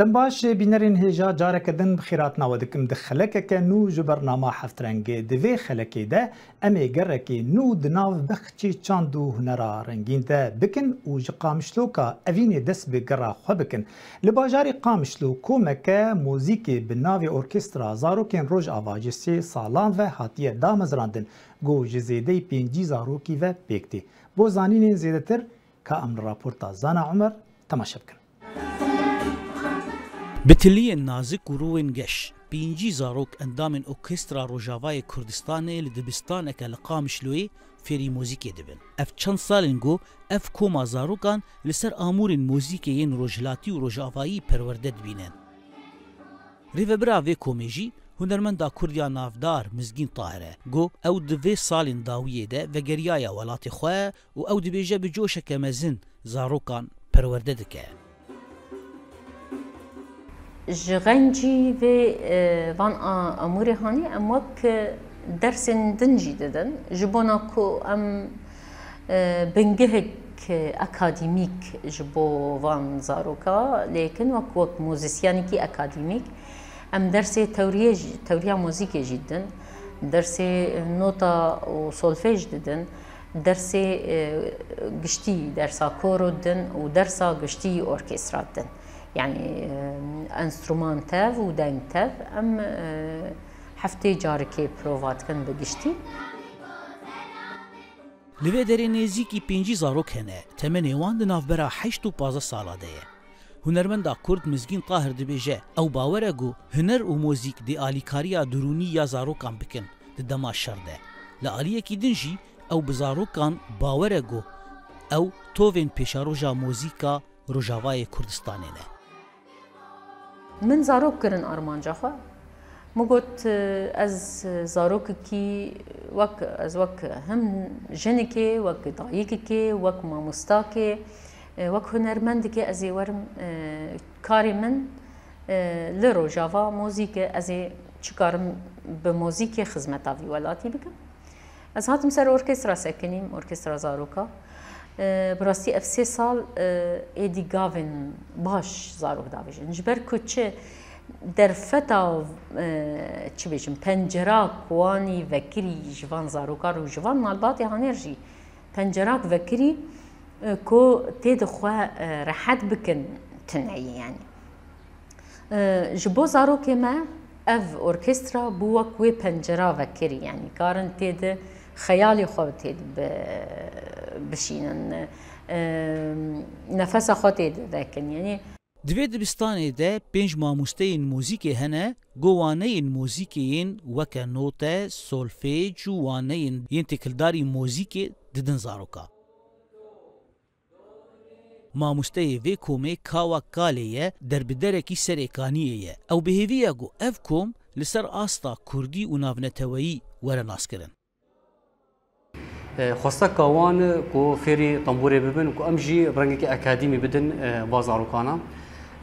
دنباش بینرین هجا جارک دن بخیرات نودکم دخلک که نو جبرنامه هفترنگ دوی خلکی ده امی گرکی نو دناو بخچی چاندو هنرا رنگین ده بکن و جقامشلو که اوین دست بگرا خو بکن لباجاری قامشلو کومکه موزیکی بناوی ارکسترا زاروکین روژ آواجسی سالان و هاتیه دامزراندن گو جزیده پینجی زاروکی و بیکتی بو زانین زیده تر که امن راپورتا زانا عمر تماشا بکن. بتلي النازك وروين قش بينجي زاروك اندام اوكسترا روجافاي كردستان لدبستان لقام شلوي فيري موزيكي دبن اف چند سالنگو اف كوما زاروكان لسر امور موزيكيين روجلاتي و روجافاي پرورده دبينن ريفبرا في كوميجي هنرمندا كرديا نافدار مزگين طاهره گو او دوی سالين داويه ده وگريايا ولاتي خواه و او دبيجه بجوشه كمزن زاروكان پرورده دكه جغنجي في وان اموري هاني اموك درس دنجي ددن جبوناكو ام بنجهك اكاديميك جبو وان زاروكا لكن وك موزيسيانيكي اكاديميك ام درس توريا موزيكي جدا درس نوتا وسولفيج ددن درس قشتي درسا كورو دن ودرسا قشتي اوركسترا دن يعني انسترومان تاف ودايم تاف ام هفتي جاركي بروفات كان بقشتي لوی دری نزیکی پنجی زاروک هنه تمنی وان دناف برا 8 و 15 ساله ده هنرمندا کرد مزگین طاهر دبیجه او باورگو هنر و موزیک دی آلیکاریا درونی یا زاروکان بکن دما شرده لآلیه کی دنجی او بزاروکان باورگو او توفین پیشاروجا موزیکا روجاوای کردستانه نه من زاروك كرن أرمانجا خوا مقولت از زاروك كي وك از وك هم جنكي وك ضايقكي وك ماموستاكي وك هنرمندكي ازي ورم كاري من لرو جافا موزيكي ازي چكارم بموزيكي خدمتا في ولاتي بكم از هاتم سر اوركسترا ساكنين اوركسترا زاروكا براستی اف 3 سال ایدی گاوین باش زاروک داویجن جبر کوچه در فتا چی بیشم پنجره کوانی وکری جوان زاروکار و جوان مالباتی هنرجی پنجره وکری کو تید خوا راحت بکن تنعی یعنی جبو زاروک ما اف اورکسترا بو کوی پنجره وکری یعنی کارن تید خیالی خودت بشینن نفس خودت دکن یعنی دوی دبستان ده 5 ماموستین موزیک هنه گوانین موزیکین وک نوته سولفیج و وانین ینتکلداری موزیک ددن زاروکا ماموسته وی کومه کاوا کالیه در بدرکی سرکانیه او بهویه گو اف کوم لسر آستا کردی و ناونتوی ور ناس کرن خوستا كوان كو فيري طنبوري ببن كو امجي برنجي اكاديمي بدن بازاروكانا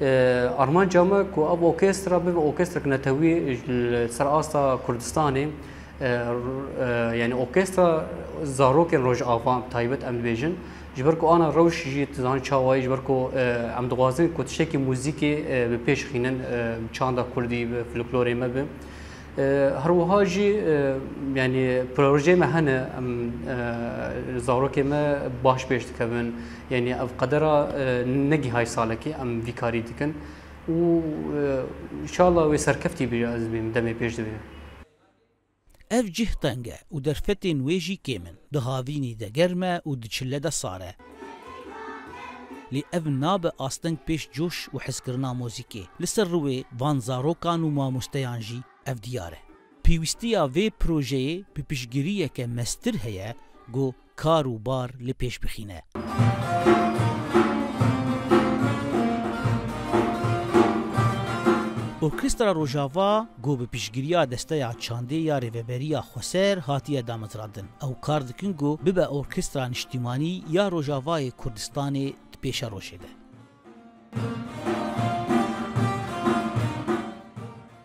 ارمان جامع كو اب اوكسترا بب اوكسترا كنتوي سراستا كردستاني يعني اوكسترا زاروك روج افان تايبت ام بيجن جبركو انا روش جيت زان تشاواي جبركو ام دوازن كو تشكي موزيكي ببيش خينن چاندا كردي فلكلوري مب هروها جي يعني بروجي ما هنا زاروكي ما باش بيش تكون يعني اف قدره نجي هاي سالكي ام فيكاري دكن و ان شاء الله ويسركفتي بجاز دمي بيش دبي اف جهتنگه و درفتين ويجي كيمن دهاويني ده گرمه و دچله ده ساره لی اف ناب آستنگ پیش جوش و حسکرنا موزیکی لسر روی وان زاروکان و ماموستیانجی اف دیاره پیوستیا وی پروژه به پیشگیریه که مستر هیه گو کار و بار لپیش بخینه اورکسترا روجاوا گو به پیشگیریا دسته یا چانده یا ریوبریا خوسر هاتیه دامزراندن او کار دکن گو ببه اورکسترا نشتیمانی یا روجاوای کردستان پیش روشه ده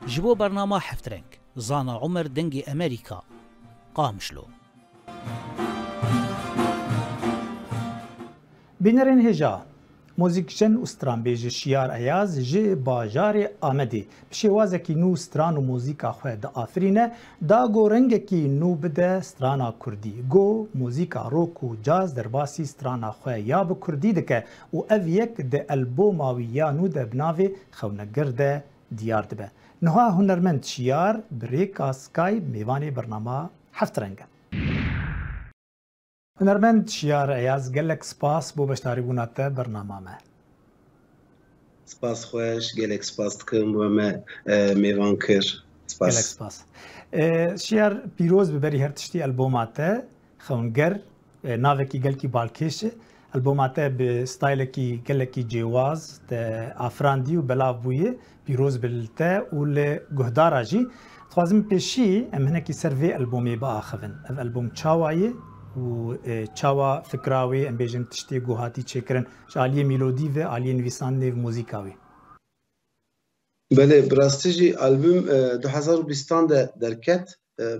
جبو برنامه هفترنگ زانا عمر دنگی امریکا قامشلو بینرین هجا موزیکچن و سترانبیج شیار ایاز جی باجار آمدی بشوازه کی نو ستران و موزیکا خو د آفرینه دا گورنگ کی نو بده سترانا کردی گو موزیکا روک و جاز در باسی سترانا خو یا به کردی دکه و اف یک د البوم یا نو د بناوی خونگرده دیار دبه نها هنرمند شیار بریک اسکای میوانی برنامه هفت رنگه هنرمند شیار ایاز گلک سپاس بو بشتاری بوناته برنامه ما سپاس خوش گلک سپاس دکم و ما میوان کر گلک سپاس شیار پیروز ببری هر تشتی البوماته خونگر ناوکی گلکی بالکشه البوماته به ستایل کی گلکی جواز ته افراندی و بلاو بویه پیروز بلته و لگهدارا جی خوازم پیشی امهنه کی سروی البومی با آخوین اف البوم چاوایه و چاوا فکراوی ام بیجن تشتی گوهاتی چکرن عالیه میلودی و عالیه نویسان و موزیکاوی بله براستی جی البوم 2020 درکت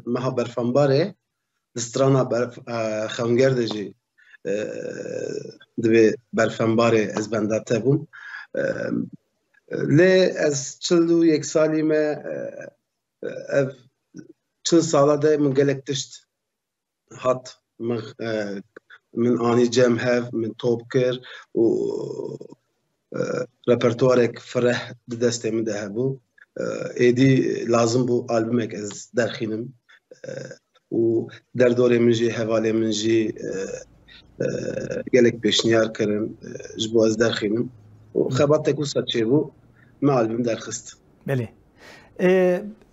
مها برفنباره دسترانا خونگرده جی دوی برفنباره از بنداته بوم لی از 41 سالی ما چند ساله ده من گلک تشت هات من آنی جم هف من توب کر و رپرتوارك فرح دسته من ده بو ایدی لازم بو آلبومك از درخینم و در دوره من جي حواله من جي گلک پیشنیار کرن جبو از درخینم و خباتك وصل چه بو مع آلبوم درخست بله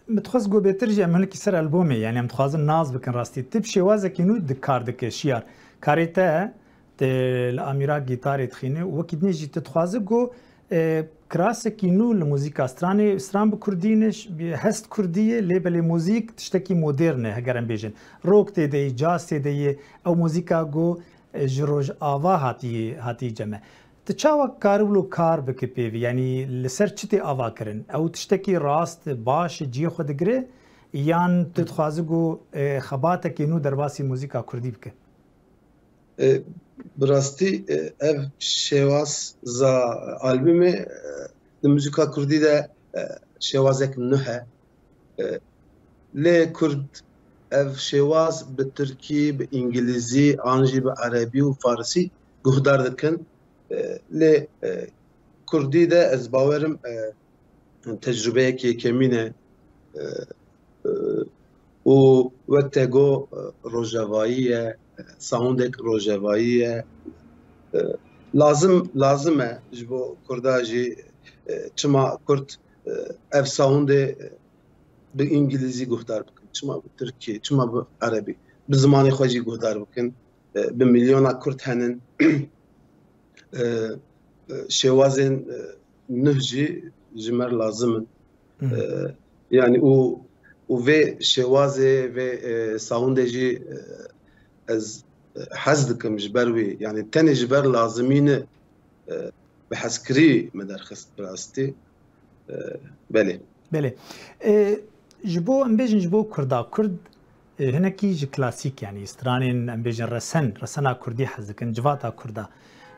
متخص گو بهتر جی عمل کی سر البومه یعنی متخصم ناز بکن راستی تب شوازه کی نو دکار دک شیار کاریته ته امیرا گیتار تخینه و کدنی جی تخص گو کراس کی نو الموزیک استرانی استران بکردینش هست کردیه لیبل موزیک تشتکی مدرنه هگرم بیجن روک ته دی جاز ته دی او موزیکا گو جروج آوا هاتی جمع تچاوا کارولو کار بکه پیوی یعنی لسر چتی آوا کرن او تشتکی راست باش جی خود گره یان تتخوازه گو خباته که نو درباسی موزیکا کردی بکه براستی اف شواز زا آلبومه موزیکا کردی ده شوازک نوه لی کرد اف شواز به ترکی به انگلیزی آنجی به عربی و فارسی گهدار دکن لی کردی ده از باورم تجربه که کمینه و وقت گو روجواییه ساوندک روجواییه لازمه جبو کرداجی چما کرد اف ساونده به انگلیزی گهدار بکن چما به ترکی چما به عربی به زمانی خوشی گهدار بکن به میلیون کرد هنن شوازن نهجي جمر لازم يعني و وفي شوازه في ساوندجي از حزدكم جبروي يعني تاني جبر لازمين بحسكري مدرخست براستي بله جبو ام بيجن جبو كردا كرد هنا كي كلاسيك يعني استرانين ام بيجن رسنا كردي حزدكن جواتا كردا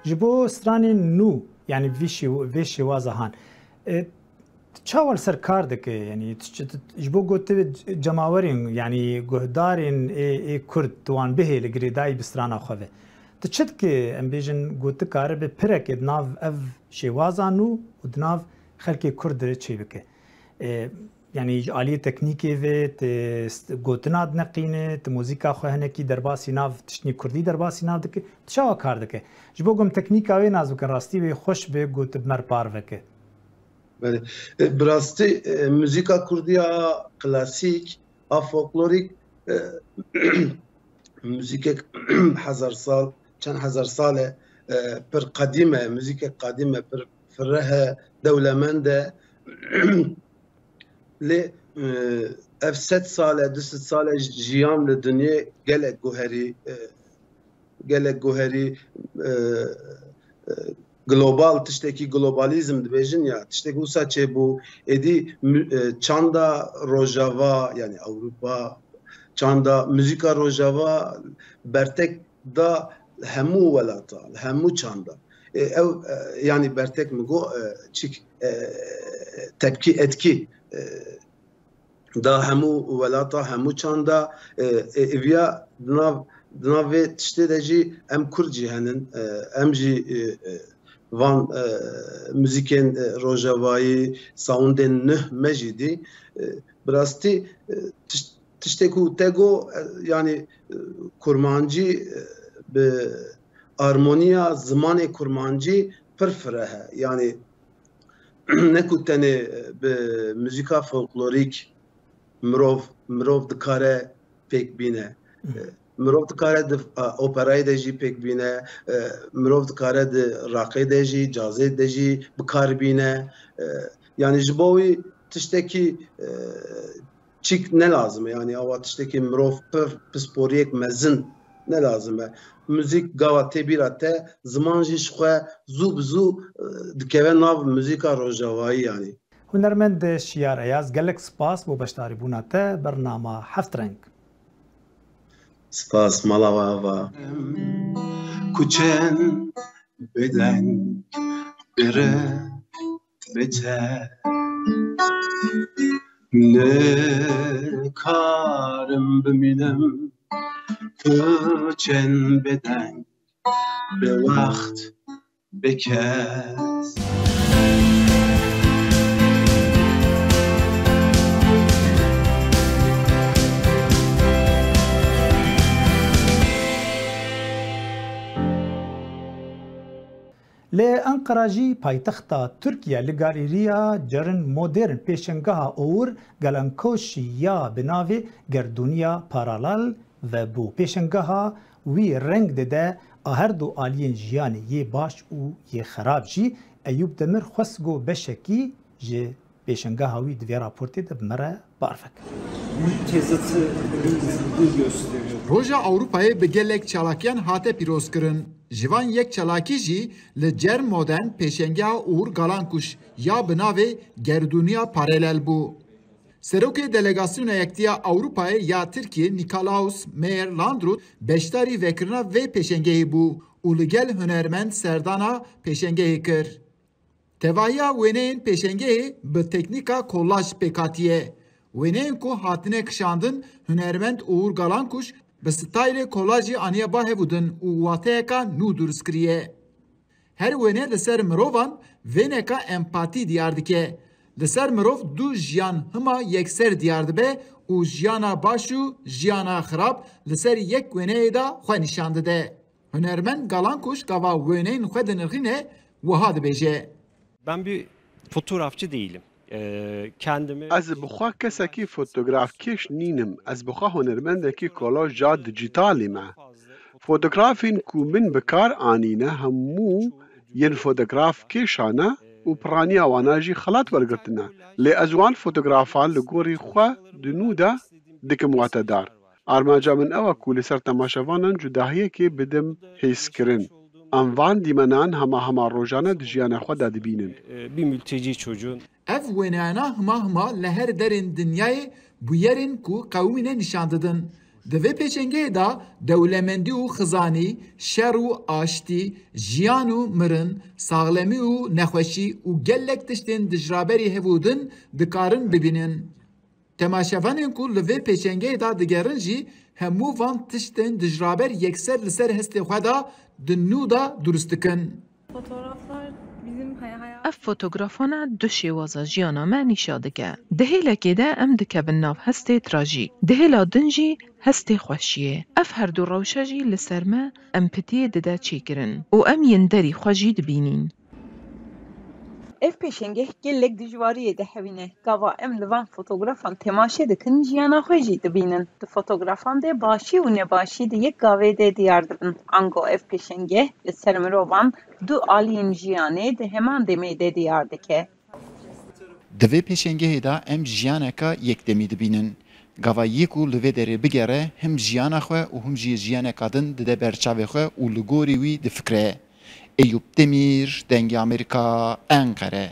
جبو استرانين نو يعني فيشي وازهان تشاول سركار دك يعني جبو قلت جماورين يعني قهدارين كرد توان به لقريداي بسترانا خوفه تشتك ام بيجن قلت كارب برك دناف اف شوازانو ودناف خلكي كرد تشي بك يعني آلية تكنيكي في قوتنا نقينه موزيكا خو هنكي درباسي ناف تشني كردي درباسي ناف دك تشاوا كار دك جبو قم تكنيكا وي ناز بكن راستي وي خوش به قوت بمر بارفك بله براستي موزيكا كرديا كلاسيك افولكلوريك موزيكا هزار سال كان هزار ساله بر قديمه موزيكا قديمه بر فرها دولمنده لی اف 7 ساله 2 ساله جیان لدنیا گلک گوهری global tişteki globalizm dibêjin ya tişteki wisa çêbû êdî çanda rojava yani Avrupa çanda müzika rojava bertek da hemû welata hemû çanda ev yani bertek mi go çik tepki etki da hemû welata hemû çanda evya navê tiştê de jî em Kurd jî henin em jî van müzikên rojavayî soundên nûh me jî dî bi rastî tiştê ku te got yani kurmancî bi armoniya zimanê kurmancî pir fire he yani ne ku tenê bi müzîka folklorîk mirov dikare pêk bîne mirov dikare di operayê de jî pêk bîne mirov dikare di raqê de jî cazê de jî bikar bîne yani ji bo wî tiştekî çîk ne lazım e yani awa tiştekî mirov pir pisporiyek mezin ne lazım e müzik gava têbîra te ziman jî ji xwe zû bi zû dikeve nav müzîka rojavayî yani. Hunermend Şiyar Eyaz gelek spas bo beşdarîbûna te bernama Heft Reng. Spas mala wava kuçen beden bire bete ne karım biminem kuçen beden be vakt bekes Li Ankara jî paytexta Tirkiye li galeriya cerên modern pêşengeha Oğur gelankoşî ya bi navê Gerdûniya Paralel ve bû pêşengeha wî reng dide a her du aliyên jiyanê yê baş û yê xerab jî Eyûb Demir xwest got beşekî ji pêşengeha wî divê raportê de bi me re barvek. Tezatı gösteriyor. Roja Avrupa'yê bi gelek çalakiyan hate pîrozkirin. Jivan yek çalakî jî li cer modern pêşengeha Oğur Galankuş ya bi navê Gerdûniya Paralel bû. Serokê Delegasyona Yektiya Avrupayê ya Tirkiye Nikolaos Meyer-Landrut beşdarî vekirina vê pêşengehê bû û li gel hunermend serdana pêşengehê kir. Tevahiya wêneyên pêşengehê bi teknîka kolaj pêkatiye. Wêneyên ku hatine kişandin hunermend Oğur Galankuş bi stayîlê kolajî aniye bahevudin û wateyeka nû durskiriye. Her wêne li ser mirovan vêneka empatî diyar dike. Li ser mirov du jiyan hima yekser diyar dibe û jiyana baş û jiyana xirab li ser yek wêneyê da xwe nîşan dide. Hunermend Galankuş gava wêneyên xwe dinirxîne wiha dibêje. Ben bir fotoğrafçı değilim. Kendimi... Ez bixwe kesekî fotografkêş nînim. Ez bixwe hunermendekî kolaja dijîtalî me. Fotografên ku min bi kar anîne hemû yên fotografkêşan e û piraniya wan jî xelat wergirtine. Lê ez wan fotografan li gorî xwe di nû de dikim watedar. Armanca min ew e ku li ser temaşevanan cudahiyekê bidim hêskirin. Em van dîmenan hema rojane di jiyana xwe de dibînin. Bir mülteci çocuğun Ev wêneyana hima li her derên dinyayê bûyerên ku qewmîne nîşan didin. Di vê pêşengehê da dewlemendî û xizanî, şer û aştî, jiyan û mirin, saxlemî û nexweşî û gelek tiştên dijraberî hevûdin dikarin bibînin. Temaşevanên ku li vê pêşengehê da digerin jî hemû van tiştên dijraber yekser li ser hestê xwe da di nû da durist dikin. Fotoğraflar bizim hayat Ev fotografana du şêwaza jiyana me nîşa dike. Di hêlekê de em dikevin nav hestê trajîk. Di hêla din jî hestê xweşiyê. Ev her du rewşe jî li ser me empatiyê dide çêkirin û em yên derî xwe jî dibînin. ev pêşengeh gelek dijwariyê de hevîne. Gava em li van fotografan temaşe dikin jiyana xwe jî dibînin. Di fotografan de başî û nebaşî di yek gavê de diyar dibin. Ango ev pêşengeh li ser mirovan du aliyên jiyanê di heman demê de diyar dike. Di vê pêşengehê da em jiyaneka yekdemî dibînin. Gava yek û li vê derê bigere him jiyana xwe û him jî jiyaneka din dide berçavê xwe û li gorî wî difikire. Eyûb Demîr, Dengê Amerîka, Ankara.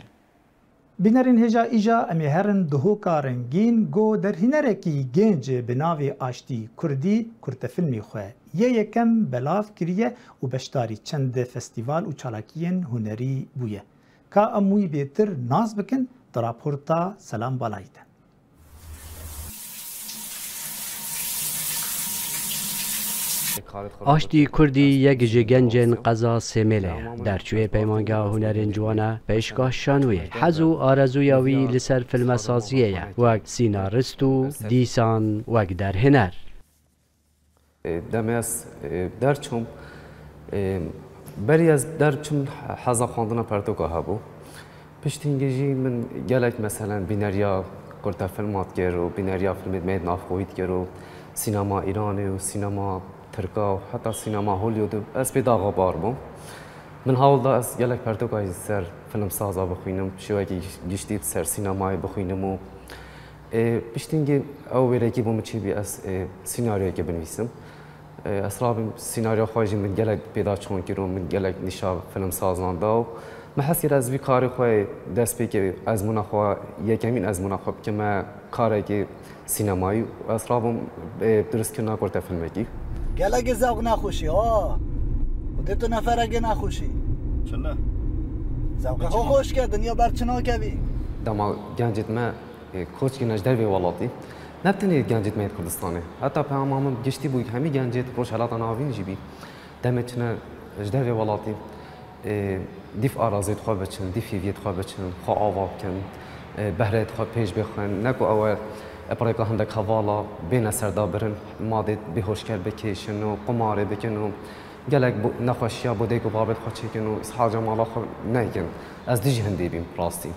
Bînerên hêja îja em ê herin dihoka rengîn got derhînerekî gêncê bi navê Aştî Kurdî kurtefilmê xwe یەکەم بەلاف کریە و بەشداری چەند فەستیڤال و چالاکیên هونەری بووە کا ئەمووی بێتر ناز بکن di raporta Selam Balayî de. آشتی کردی یک جگنجن قضا سمیله درچوی پیمانگاه هنرین جوانه پیشگاه شانویه حزو آرزویاوی لسر فیلم سازیه وک سیناریست و دیسان وک در هنر دمس درچم بری از درچم حزا خواندن پرتوکا هبو پشتینگیجی من گلک مثلا بینریا کرتا فیلمات گرو بینریا فیلمت مید نافخویت گرو سینما ایرانی و سینما ترکا و حتی سینما هولیوود از پیدا غبار بوم من حاول دا از گلک پرتوکای سر فیلم سازا بخوینم شوی گشتید سر سینمای بخوینم و پشتینگی او ویرکی بوم چی بی از سیناریوی که بنویسم اسرابم سیناریو خواهی من گلک پیدا چون کرم من گلک نشا فیلم سازان دا و محسیر از وی کاری خواهی دست بی که از منخواه یکمین از منخواه که ما کاری که سینمایی و اسرابم درست که نکرده فیلمی کی گلک زوق نخوشی ها و ده تو نفر اگه نخوشی چنه؟ زوق ها خوش که دنیا برچنا کبی دما گنجت ما کوچ که نجدر به ولاتی نبتنی گنجت ما کردستانه حتی پیامامون گشتی بود همی گنجت روش حالات ناوین جیبی دمت نه نجدر به ولاتی دیف آرازیت خواه بچن دیف هیویت خواه بچن خواه آواب کن بهرت خواه پیش بخون نکو اول اپرایکا هندک حوالا بین سردا برن ماده بهوشگر بکشن و قماره بکن و گلک نخوشیا بوده که بابت خواه چکن و اسحاق جمالا خواه نیکن از دیجی هندی بیم راستی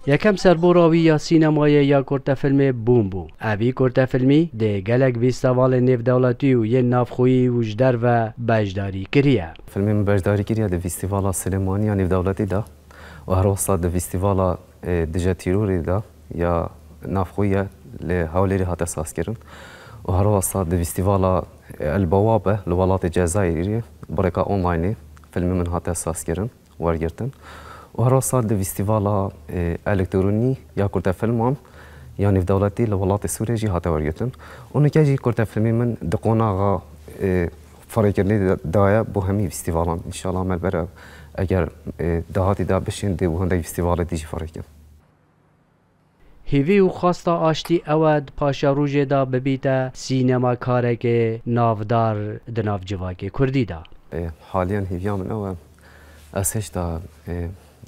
یکم سربراوی یا سینمایی یا کرتا فیلم بوم بو اوی کرتا فیلمی ده گلک ویستوال نیف دولتی و یه نافخویی وجدر و بجداری کریه فیلم من بجداری کریه ده فیستیوالا سلیمانی یا نیف دولتی ده و هر وسط ده فیستیوالا دجا تیروری ده یا نافخویه لهوليري هات اساس كرن وهروا صار دي فيستيفالا البوابه لولات الجزائريه بركه اونلاين فيلم من هات اساس كرن ورجرتن وهروا صار دي فيستيفالا الكتروني يا كرت فيلم يعني في دولتي لولات سوريا جي هات ورجرتن ونكاجي كرت فيلم من دقوناغا فريق لي دايا بوهمي فيستيفالا ان شاء الله ملبره اگر دهاتی دا بشین دی و هندی فستیوال دیجی فرق هیوی و خواستا آشتی اود پاشا روژه دا ببیتا سینما کاره که نافدار دناف جواکی کردی دا حاليا هیویا من او از هشتا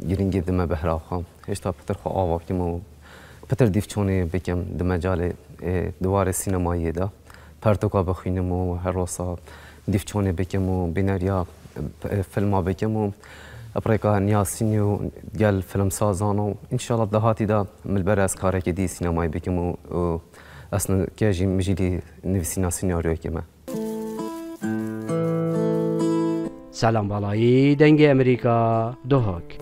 گرینگی دمه بهرا خواهم هشتا پتر خواه آوا کم و پتر دیف چونه بکم دمه جال دوار سینمایی دا پرتوکا بخوینم و هر روزا دیف چونه بکم و بینریا فیلم ها بکم و ابریکا نیاسینی و گل فیلم سازانو انشالله دهاتی دا ملبر از کاره که دی سینمایی بکم و اصلا که مجیلی نویسینا سیناریوی که من سلام بالایی دنگ امریکا دوهاک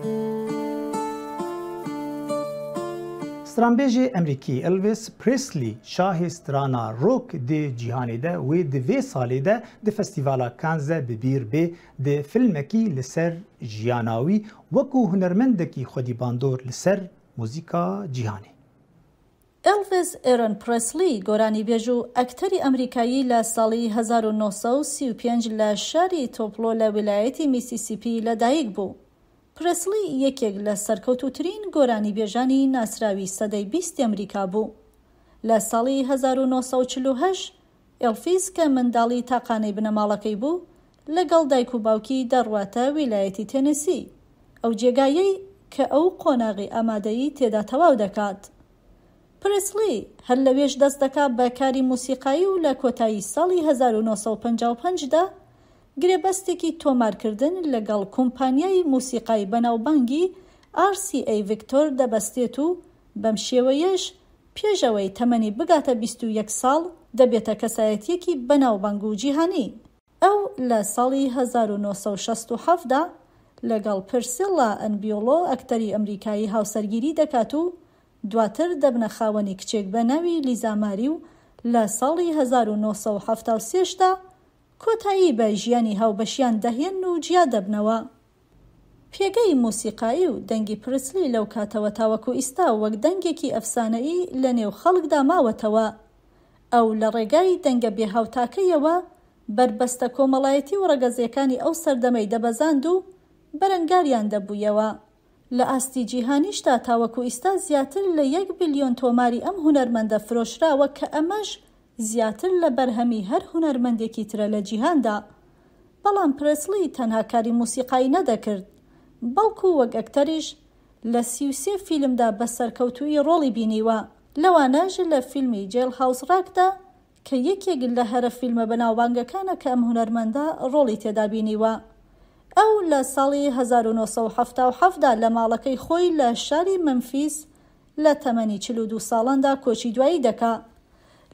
سترانبێژê Emerîkî Elvis Presley şahê strana rock dê cîhanê de wê di vê salê de di Festîvala Cannes de bi bîr bê di filmekî li ser jiyana wî wekû hunermendekî xwedîbandor li ser muzîka cîhanê. Elvis Aaron Presley گۆرانیبێژ و ئەکتەری ئەمریکایی لە ساڵی 1935 لە شاری تۆپلۆ لە ویلایەتی میسیسیپی لەدایک بوو. پرسلی یەکێک لە سەرکەوتووترین گۆرانیبێژانی ناسراوی سەدەی 20 ئەمریکا بوو. لە ساڵی 1948 ئێلفیس کە منداڵی تاقانەی بنەماڵەکەی بوو لەگەڵ دایک و باوکی دەڕواتە ویلایەتی تێنسی ئەو جێگایەی کە ئەو قۆناغی ئامادەیی تێدا تەواو دەکات. پرسلی هەر لەوێش دەست دەکات بە کاری موسیقایی و لە کۆتایی ساڵی 1955دا گرێبەستێکی تۆمارکردن لەگەڵ کۆمپانیای موسیقای بەناوبانگی RCA ڤیکتۆر دەبەستێت و بەم شێوەیەش پێشەوەی تەمەنی بگاتە 21 ساڵ دەبێتە کەسایەتیەکی بەناوبانگ و جیهانی. ئەو لە ساڵی 1967دا لەگەڵ پرسیلا ئەنبیۆلۆ ئەکتەری ئەمریکایی هاوسەرگیری دەکات و دواتر دەبنە خاوەنی کچێک بە ناوی لیزاماری و لە ساڵی 1973دا کۆتایی بە ژیانی هاوبەشیان دەهێن و جیا دەبنەوە. پێگەی موسیقایی و دەنگی پرسلی لەو کاتەوە تاوەکو ئیستا وەک دەنگێکی ئەفسانەیی لە نێو خەڵکدا ماوەتەوە. ئەو لە ڕێگای دەنگە بێهاوتاکەیەوە بربەستە کۆمەڵایەتی و ڕەگەزیەکانی ئەو سەردەمەی دەبەزاند و بەرەنگاریان دەبوویەوە. لە ئاستی جیهانیشتا تاوەکو ئێستا زیاتر لە 1 بلیۆن تۆماری ئەم هونەرمەندە فرۆشراوە کە ئەمەش زیاتر لە بەرهەمی هەر هونەرمەندێکی ترە لە جیهاندا. بەڵام پرێسلی تەنها کاری موسیقایی نەدەکرد، بەڵکو وەک ئەکتەریش لە 33 فیلمدا بە سەرکەوتووی ڕۆڵی بینیوە، لەوانەش لە فیلمی جێل هاوس ڕاکدا کە یەکێک لە هەرە فیلمە بەناوبانگەکانە کە ئەم هونەرمەندە ڕۆڵی تێدا بینیوە. ئەو لە ساڵی 1977دا لە ماڵەکەی خۆی لە شاری مەمفیس لە تەمەنی 42 ساڵاندا کۆچی دوایی دەکا.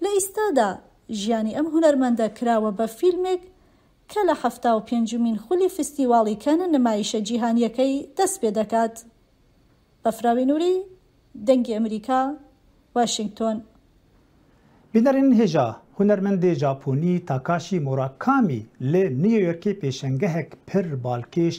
لە ئیستادا ژیانی ئەم هونەرمەندە کراوە بە فیلمێک کە لە 75مین خولی فستیواڵی کەنە نمایشە جیهانیەکەی دەست پێ دەکات. بەفراوی نووری، دەنگی ئەمریکا، واشنگتۆن. بینەرین هێژا هونەرمەندی ژاپۆنی تاکاشی موراکامی لە نیویۆرکی پێشەنگەهێک پر باڵکێش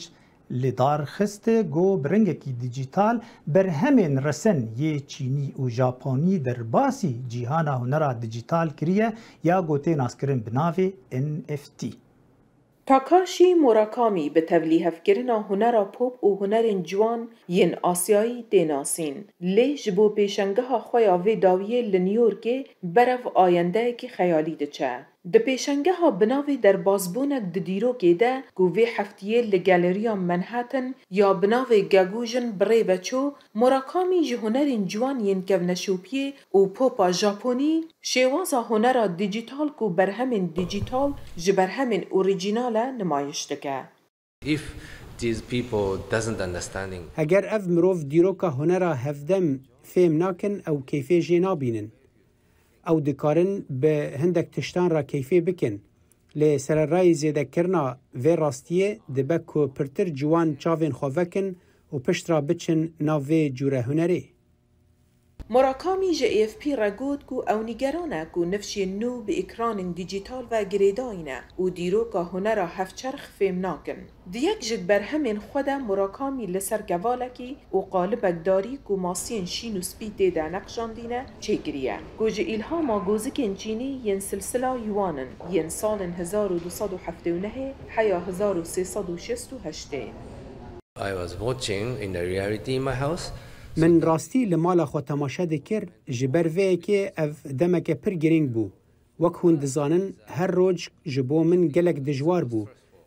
لێدار خستێ گۆ برنگێکی دیجیتال بەرهەمێن ڕەسەن یê چینی û ژاپۆنی دەرباسی جیهانا هونەرا دیجیتال کiriye ya gotê naskirin bi navê NFT. تاکاشی موراکامی به تبلیغ هنرا پوپ و هنرین جوان ین آسیایی دیناسین. لی جبو پیشنگه خویا وی داویه لنیورک برف آینده که خیالی دچه. ده پیشنگه ها بناوی در بازبونک ده دیرو که ده گووی هفتیه لگالریا منهاتن یا بناوی گاگوژن بری بچو موراکامی جهنرین جوان ین کونشوپیه و پوپا ژاپونی شوازا هنرا دیجیتال کو برهمین دیجیتال جبرهمین اوریجیناله نمایش دکه. If these people doesn't understanding اگر اف مروف دیروکا هنرا هفدم فهم ناکن او کیفی جینا بینن او دکارن به هندک تشتان را کیفی بکن لی سررای زیده کرنا وی راستیه دبکو پرتر جوان چاوین خوفکن و پشت را بچن ناوی جوره هنری. موراکامی جه AFP را گود کو او نگرانه کو نفشی نو به اکران دیجیتال و گریداینه و دیروکا هنرا هفچرخ فهم ناکن. دیک جد برهمین خود موراکامی لسر گوالکی و قالبک داری کو ماسین شین و سپیده ده نقشاندینه چه گریه. کو جه ایلهاما گوزکن چینی ین سلسله یوانن ین سال 1279 حیا 1368. I was watching in the reality in my house. من راستی لمالا خو تماشا دکر جبر وی که اف دمک پر گرینگ بو وک هون دزانن هر روج جبو من گلک دجوار بو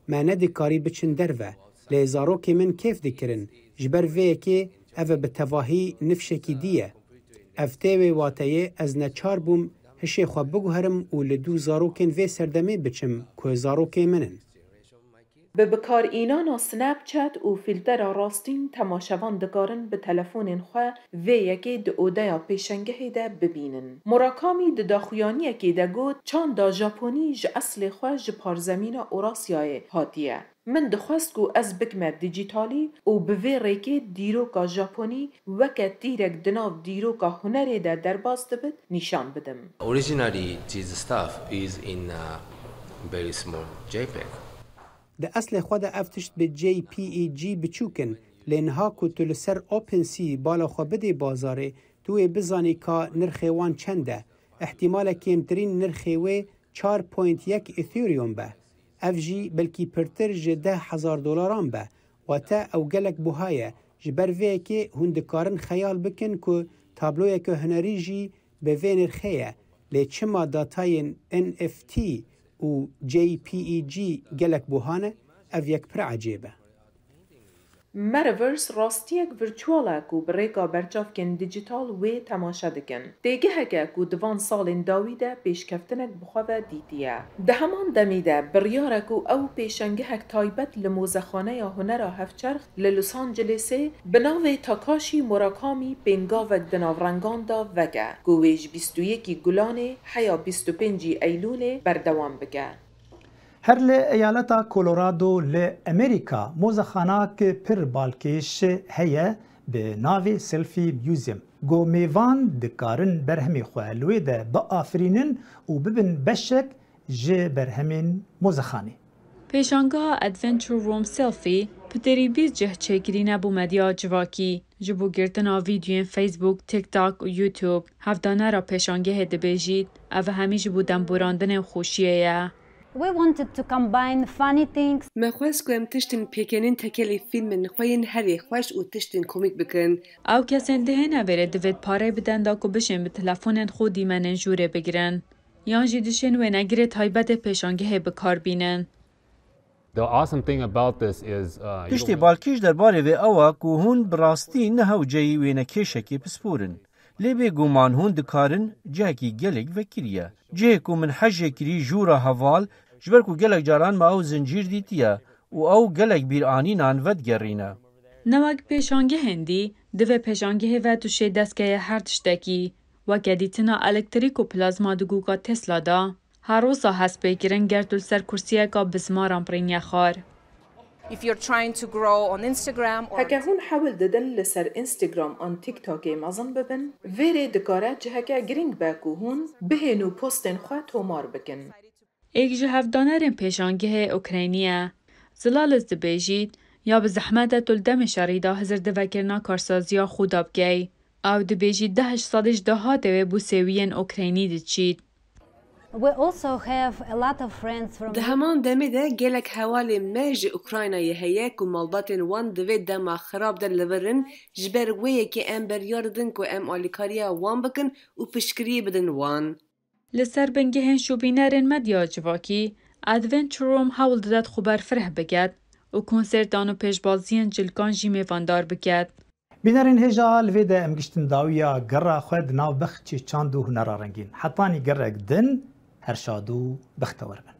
ما ندی کاری بچن دروه لیزارو که من کیف دکرن جبر وی که اف بتواهی نفشکی دیه اف تیوی واتیه از نچار بوم هشی خواب بگو هرم و لدو زاروکن وی سردمی بچم که زاروکه منن. به بکار اینانا سناب چت و فیلتر راستین تماشاوان دکارن به تلفون خواه و یکی ده اودیا پیشنگه ده ببینن. موراکامی ده داخویانی که ده گود چان دا ژاپونی ج اصل خواه ج پارزمین اوراسیای هاتیه. من دخواست کو از بکمه دیجیتالی و به وی ریکه دیروکا ژاپونی وکت دیرک دناو دیروکا هنری ده درباز دبد نشان بدم. Originally this stuff is in a very small JPEG. ده اصل خود افتشت به JPEG بچوکن لینها کو تو لسر اوپن سی بالا خو بده بازاره توی بزانی که نرخوان چنده احتمال کمترین نرخوه 4.1 اثیریوم به اف جی بلکی پرتر جده $1000 به و تا او گلک بوهایه جبر وی که هندکارن خیال بکن که تابلوی که هنری جی به وی نرخیه لی چما داتای NFT و JPEG گلک بوهانه او یک پر عجیبه. متاورس راستیک ورچواله کو بریکا برچاف کن دیجیتال و تماشا دکن. دیگه هکه کو دوان سال داویده پیشکفتنک بخواه دیدیه. ده همان دمیده بریاره کو او پیشنگه هک تایبت لموزخانه یا هنر هفچرخ للوس آنجلسه بناوی تاکاشی موراکامی پنگاوک دناورنگان دا وگه. گویش 21 گلانه حیا 25 ایلول بردوام بگه. هر لی ایالتا کولورادو لی امریکا موزخاناک پر بالکیش هیه به ناوی سلفی میوزیم. گو میوان دکارن برهمی خوالوی ده با آفرینن و ببن بشک جه برهمین موزخانی. پیشانگاه ادونچر روم سلفی پتری بیز جه چکرینه بو مدیا جواکی جبو گرتنا ویدیوین فیسبوک، تیک تاک و یوتیوب هفدانه را پیشانگه دبیجید او همیشه بو دنبوراندن خوشیه یا. We wanted to combine funny things. ما خواست که ام تشتن پیکنین تکلی فیلم نخواین هری خوش و تشتن کمیک بکن. او کسین دهنه بره دوید پاره بدن دا که بشن به تلفون خودی منن جوره بگیرن. یان جیدشن و نگیره تایبت پیشانگه بکار بینن. تشتی بالکیش در باره و اوا که هون براستی نهو جایی و نکیشکی پسپورن. لیبی گومان هون دکارن جاکی گلگ و کریه. جه که من حجه کری جورا حوال جبر که گلگ جاران ما او زنجیر دیتیه و او گلگ بیر آنینان ود گرینه. نوک پیشانگه هندی دوه پیشانگه و دوشه دستگاه هر تشتکی و گدیتنا الکتریک و پلازما دگوگا تسلا دا هر روزا هست بگیرن گرد سر کرسیه که بزماران برین خار. If you're trying to grow on Instagram or هكا هون حاول ددن لسر انستغرام ان تيك توك مازن ببن فيري دكارات هكا جرينج باكو هون بهنو بوستن خواه تومار بكن. ایک جهف دانرین پیشانگه اوکراینیه زلال از دبیجید یا به زحمت تلدم شریده هزر دوکرنا کارسازیا خوداب گی او دبیجید 10 سالش ده دوی بو سویین اوکراینی دچید. We also have a lot of friends from. ده همان دمه ده گلک حوالی مج اوکراینا یهیک و مالباتن وان دوی دما خراب در لورن جبر وی که ام بریاردن کو ام آلیکاریا وان بکن و پشکری بدن وان. لسر بنگهن شوبینرین مدیا جواکی ادونچر روم حاول داد خبر فرح بگد و کنسرتان و پیشبازیان جلکان جی میواندار بگد. بینرین هجا لویده امگشتن داویا گره خود ناو بخچی چاندو هنرا رنگین حتانی گره دن هر شادو بختور بن.